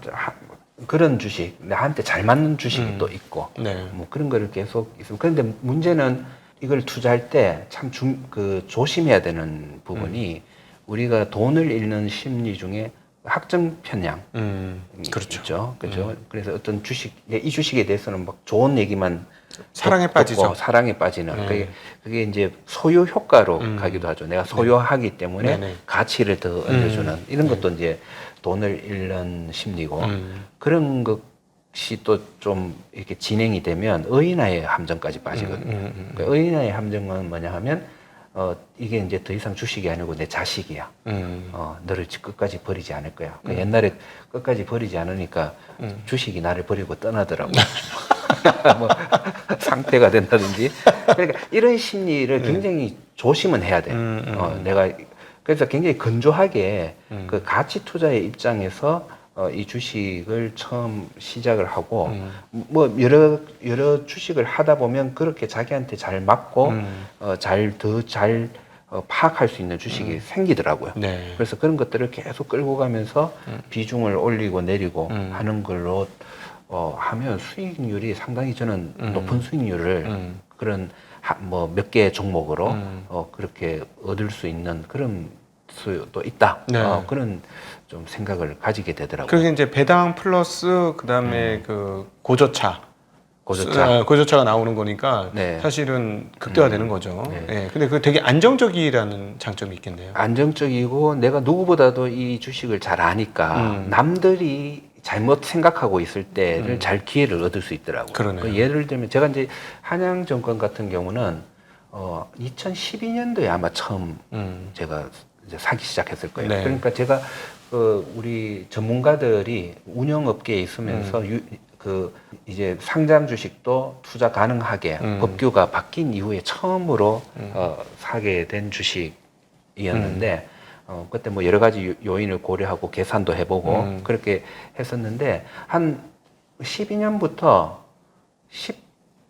그런 주식, 나한테 잘 맞는 주식이 또 있고, 네. 뭐 그런 거를 계속 있으면. 그런데 문제는 이걸 투자할 때 참 조심해야 되는 부분이 우리가 돈을 잃는 심리 중에 확정 편향. 그렇죠. 있죠. 그죠. 그래서 어떤 이 주식에 대해서는 막 좋은 얘기만 사랑에 빠지죠. 사랑에 빠지는. 네. 그게 이제 소유 효과로 가기도 하죠. 내가 소유하기 때문에 네네. 가치를 더 얹어주는 이런 것도 이제 돈을 잃는 심리고 그런 것이 또 좀 이렇게 진행이 되면 의인화의 함정까지 빠지거든요. 그러니까 의인화의 함정은 뭐냐 하면 이게 이제 더 이상 주식이 아니고 내 자식이야. 너를 끝까지 버리지 않을 거야. 그러니까 옛날에 끝까지 버리지 않으니까 주식이 나를 버리고 떠나더라고. 뭐 상태가 된다든지. 그러니까 이런 심리를 굉장히 조심은 해야 돼. 내가 그래서 굉장히 건조하게 그 가치 투자의 입장에서 이 주식을 처음 시작을 하고 뭐 여러 주식을 하다 보면 그렇게 자기한테 잘 맞고 잘 파악할 수 있는 주식이 생기더라고요. 네. 그래서 그런 것들을 계속 끌고 가면서 비중을 올리고 내리고 하는 걸로 하면 수익률이 상당히 저는 높은 수익률을 그런 뭐 몇 개의 종목으로 그렇게 얻을 수 있는 그런 수도 있다. 네. 그런 좀 생각을 가지게 되더라고요. 그게 이제 배당 플러스 그다음에 그 고저차. 고저차. 가 나오는 거니까 네. 사실은 극대화되는 거죠. 네. 예. 근데 그 되게 안정적이라는 장점이 있겠네요. 안정적이고 내가 누구보다도 이 주식을 잘 아니까 남들이 잘못 생각하고 있을 때를 잘 기회를 얻을 수 있더라고요. 그러네요. 예를 들면 제가 이제 한양증권 같은 경우는 2012년도에 아마 처음 제가 이제 사기 시작했을 거예요. 네. 그러니까 제가 우리 전문가들이 운영업계에 있으면서 이제 상장 주식도 투자 가능하게 법규가 바뀐 이후에 처음으로 사게 된 주식이었는데 그때 뭐 여러 가지 요인을 고려하고 계산도 해보고 그렇게 했었는데 한 12년부터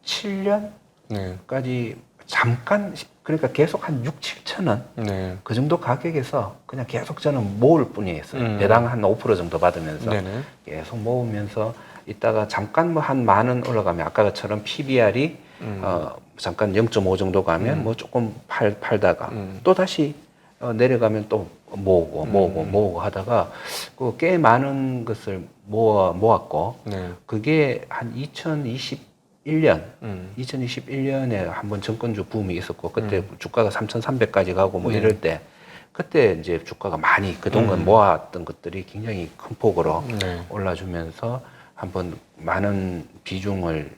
17년까지 잠깐 그러니까 계속 한 6, 7천 원 네. 그 정도 가격에서 그냥 계속 저는 모을 뿐이었어요. 배당 한 5% 정도 받으면서 네네. 계속 모으면서 있다가 잠깐 뭐 한 10,000원 올라가면 아까처럼 PBR이 잠깐 0.5 정도 가면 뭐 조금 팔다가 또 다시 내려가면 또 모으고 하다가 그 꽤 많은 것을 모았고 네. 그게 한 2021년에 한번 정권주 붐이 있었고 그때 주가가 3,300까지 가고 뭐 네. 이럴 때 그때 이제 주가가 많이 그동안 모았던 것들이 굉장히 큰 폭으로 네. 올라주면서 한번 많은 비중을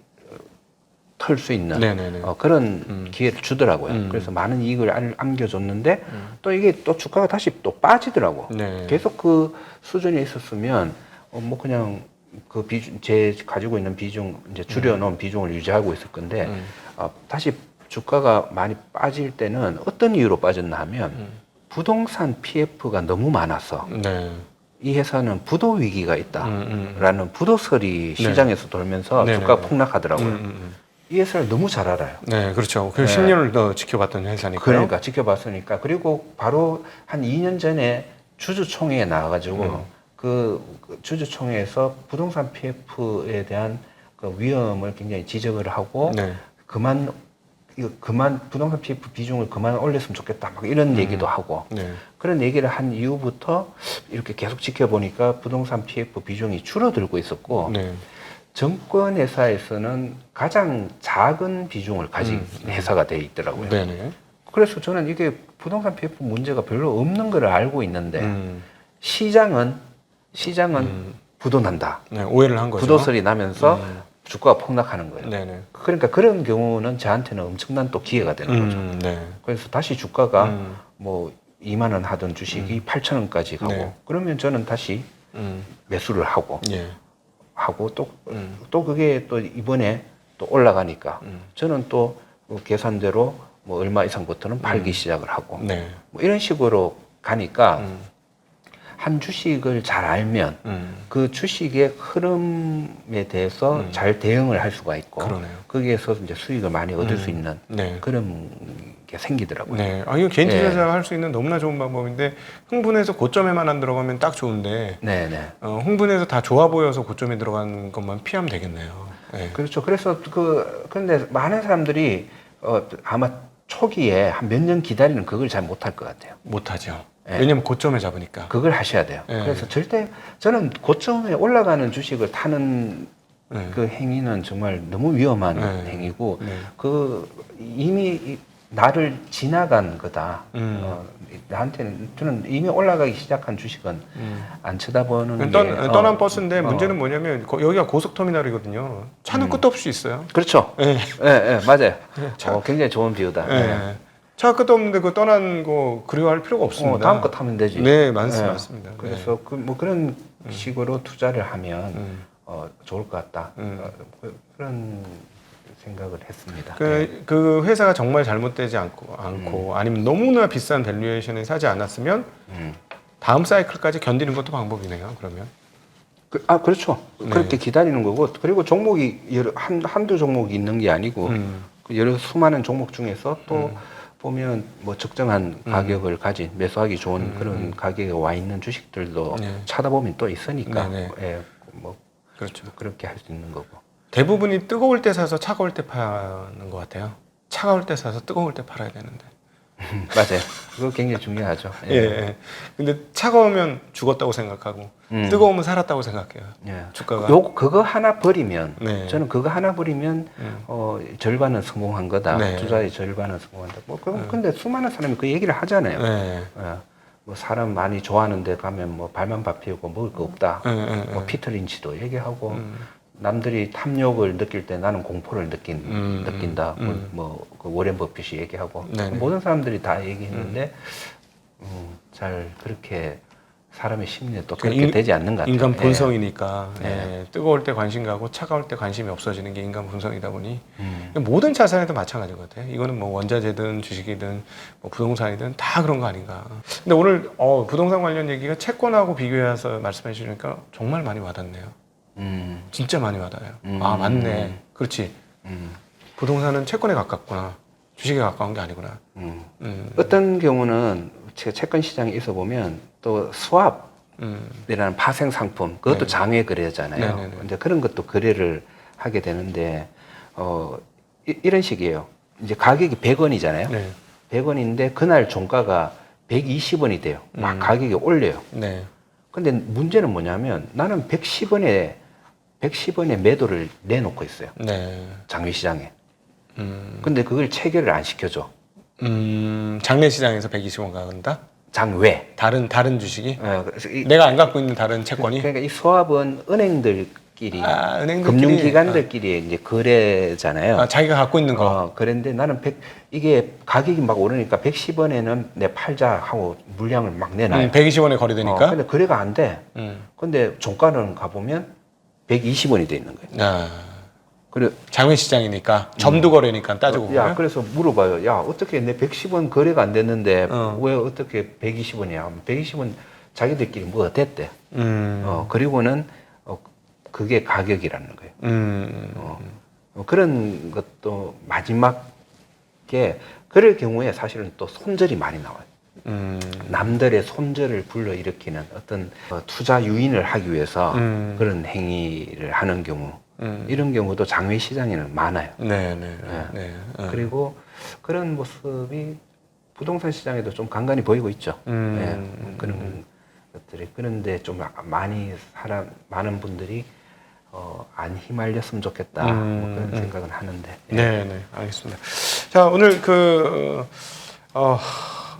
털 수 있는 네네네. 그런 기회를 주더라고요. 그래서 많은 이익을 안겨줬는데 또 이게 또 주가가 다시 또 빠지더라고. 네. 계속 그 수준에 있었으면 뭐 그냥 그 비중 제 가지고 있는 비중 이제 줄여놓은 비중을 유지하고 있을 건데 다시 주가가 많이 빠질 때는 어떤 이유로 빠졌나 하면 부동산 PF가 너무 많아서 네. 이 회사는 부도 위기가 있다라는 부도설이 시장에서 돌면서 네네네. 주가가 폭락하더라고요. 이 회사를 너무 잘 알아요. 네, 그렇죠. 그 네. 10년을 더 지켜봤던 회사니까요. 그러니까 지켜봤으니까. 그리고 바로 한 2년 전에 주주총회에 나와가지고 그 주주총회에서 부동산 PF에 대한 그 위험을 굉장히 지적을 하고 네. 그만 부동산 PF 비중을 그만 올렸으면 좋겠다. 막 이런 얘기도 하고 네. 그런 얘기를 한 이후부터 이렇게 계속 지켜보니까 부동산 PF 비중이 줄어들고 있었고 네. 정권 회사에서는 가장 작은 비중을 가진 회사가 돼 있더라고요. 네네. 그래서 저는 이게 부동산 PF 문제가 별로 없는 걸 알고 있는데 시장은 부도난다. 네, 오해를 한 거죠. 부도설이 나면서 주가가 폭락하는 거예요. 네네. 그러니까 그런 경우는 저한테는 엄청난 또 기회가 되는 거죠. 네. 그래서 다시 주가가 뭐 2만 원 하던 주식이 8천 원까지 가고 네. 그러면 저는 다시 매수를 하고 예. 또 그게 또 이번에 또 올라가니까 저는 또 계산대로 뭐 얼마 이상부터는 팔기 시작을 하고 네. 뭐 이런 식으로 가니까 한 주식을 잘 알면 그 주식의 흐름에 대해서 잘 대응을 할 수가 있고 그러네요. 거기에서 이제 수익을 많이 얻을 수 있는 네. 그런 게 생기더라고요. 네. 아, 이거 개인 투자자가 네. 할 수 있는 너무나 좋은 방법인데 흥분해서 고점에만 안 들어가면 딱 좋은데 네네. 흥분해서 다 좋아 보여서 고점에 들어가는 것만 피하면 되겠네요. 네. 그렇죠. 그래서 그런데 많은 사람들이 아마 초기에 한 몇 년 기다리는 그걸 잘 못할 것 같아요. 못하죠. 네. 왜냐면 고점에 잡으니까. 그걸 하셔야 돼요. 네. 그래서 절대 저는 고점에 올라가는 주식을 타는 네. 그 행위는 정말 너무 위험한 네. 행위고 네. 그 이미 나를 지나간 거다. 나한테는 저는 이미 올라가기 시작한 주식은 안 쳐다보는 게 떠난 버스인데 문제는 어. 뭐냐면 여기가 고속터미널이거든요. 차는 끝도 없이 있어요. 그렇죠. 네. 예, 맞아요. 차- 굉장히 좋은 비유다. 네. 네. 차가 끝도 없는데 그 떠난 거 그리워할 필요가 없습니다. 다음 거 타면 되지. 네, 맞습니다. 그래서 뭐 그런 식으로 투자를 하면 좋을 것 같다. 그런 생각을 했습니다. 그 회사가 정말 잘못되지 않고 아니면 너무나 비싼 밸류에이션에 사지 않았으면 다음 사이클까지 견디는 것도 방법이네요. 그러면. 그렇죠. 네. 그렇게 기다리는 거고 그리고 종목이 한두 종목이 있는 게 아니고 그 여러 수많은 종목 중에서 또 보면 뭐 적정한 가격을 가진 매수하기 좋은 그런 가격에 와 있는 주식들도 네. 찾아보면 또 있으니까 네, 예, 뭐 그렇죠. 그렇게 할 수 있는 거고. 대부분이 뜨거울 때 사서 차가울 때 파는 것 같아요. 차가울 때 사서 뜨거울 때 팔아야 되는데. 맞아요. 그거 굉장히 중요하죠. 예. 근데 차가우면 죽었다고 생각하고 뜨거우면 살았다고 생각해요. 예. 주가가. 그거 하나 버리면 네. 저는 그거 하나 버리면 절반은 성공한 거다. 네. 투자의 절반은 성공한다. 근데 수많은 사람이 그 얘기를 하잖아요. 네. 뭐 사람 많이 좋아하는 데 가면 뭐 발만 밥 피우고 먹을 거 없다. 뭐 피터 린치도 얘기하고 남들이 탐욕을 느낄 때 나는 공포를 느낀다. 그 워렌 버핏이 얘기하고 네네. 모든 사람들이 다 얘기했는데 잘 그렇게 사람의 심리에 또 그렇게 되지 않는 것 같아요. 인간 예. 본성이니까 예. 예. 뜨거울 때 관심 가고 차가울 때 관심이 없어지는 게 인간 본성이다 보니 모든 자산에도 마찬가지인 것 같아요. 이거는 뭐 원자재든 주식이든 뭐 부동산이든 다 그런 거 아닌가. 근데 오늘 부동산 관련 얘기가 채권하고 비교해서 말씀해 주시니까 정말 많이 와닿네요. 진짜 많이 와닿아요. 아, 맞네. 그렇지. 부동산은 채권에 가깝구나. 주식에 가까운 게 아니구나. 어떤 경우는 제가 채권 시장에 있어 보면 또 스왑이라는 파생 상품 그것도 네. 장외 거래잖아요. 네네네. 이제 그런 것도 거래를 하게 되는데 이런 식이에요. 이제 가격이 100원이잖아요. 네. 100원인데 그날 종가가 120원이 돼요. 막 가격이 올려요. 네. 근데 문제는 뭐냐면 나는 110원에 매도를 내놓고 있어요. 네. 장외 시장에. 근데 그걸 체결을 안 시켜줘. 장내 시장에서 120원 가간다? 장외. 다른 주식이? 그래서 내가 안 갖고 있는 다른 채권이? 그러니까 이 수합은 은행들끼리, 은행들끼리? 금융기관들끼리 이제 거래잖아요. 자기가 갖고 있는 거. 그런데 나는 이게 가격이 막 오르니까 110원에는 내 팔자 하고 물량을 막 내놔요. 120원에 거래되니까? 근데 거래가 안 돼. 음. 근데 종가는 가보면 120원이 돼 있는 거예요. 그래, 장외 시장이니까 점도 거래니까 따지고 보면. 그래서 물어봐요. 야, 어떻게 내 110원 거래가 안 됐는데 어. 왜 어떻게 120원이야? 120원 자기들끼리 뭐가 됐대. 음. 그리고는 그게 가격이라는 거예요. 그런 것도 마지막에 그럴 경우에 사실은 또 손절이 많이 나와요. 남들의 손절을 불러일으키는 어떤 투자 유인을 하기 위해서 그런 행위를 하는 경우 이런 경우도 장외 시장에는 많아요. 네. 그리고 그런 모습이 부동산 시장에도 좀 간간히 보이고 있죠. 그런 것들이 그런데 좀 많은 분들이 안 휘말렸으면 좋겠다 뭐 그런 생각은 하는데. 네, 알겠습니다. 자, 오늘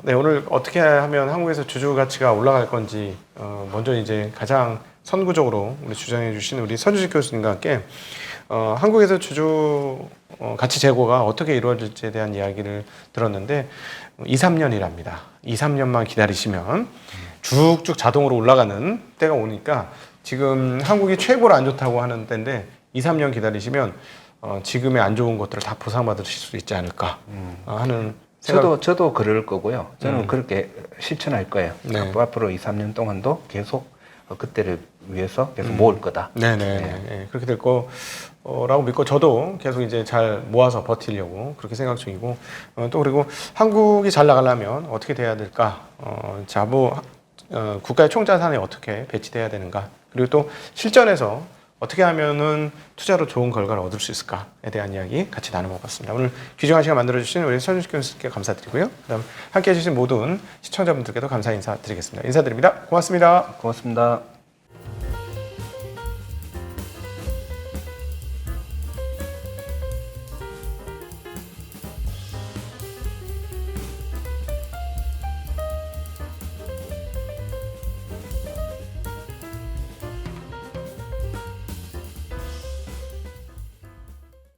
오늘 어떻게 하면 한국에서 주주 가치가 올라갈 건지 먼저 이제 가장 선구적으로 우리 주장해 주신 우리 서주식 교수님과 함께 한국에서 주주 가치 제고가 어떻게 이루어질지에 대한 이야기를 들었는데 2, 3년이랍니다. 2, 3년만 기다리시면 쭉쭉 자동으로 올라가는 때가 오니까 지금 한국이 최고로 안 좋다고 하는 때인데 2, 3년 기다리시면 지금의 안 좋은 것들을 다 보상받으실 수 있지 않을까 하는 생각. 저도 그럴 거고요. 저는 그렇게 실천할 거예요. 네. 앞으로 2, 3년 동안도 계속 그때를 위해서 계속 모을 거다. 네. 그렇게 될 거라고 믿고 저도 계속 이제 잘 모아서 버티려고 그렇게 생각 중이고 또 그리고 한국이 잘 나가려면 어떻게 돼야 될까? 국가의 총자산에 어떻게 배치돼야 되는가? 그리고 또 실전에서 어떻게 하면은 투자로 좋은 결과를 얻을 수 있을까에 대한 이야기 같이 나눠봤습니다. 오늘 귀중한 시간 만들어주신 우리 서주식 교수님께 감사드리고요. 그다음 함께해 주신 모든 시청자분들께도 감사 인사드리겠습니다. 인사드립니다. 고맙습니다. 고맙습니다.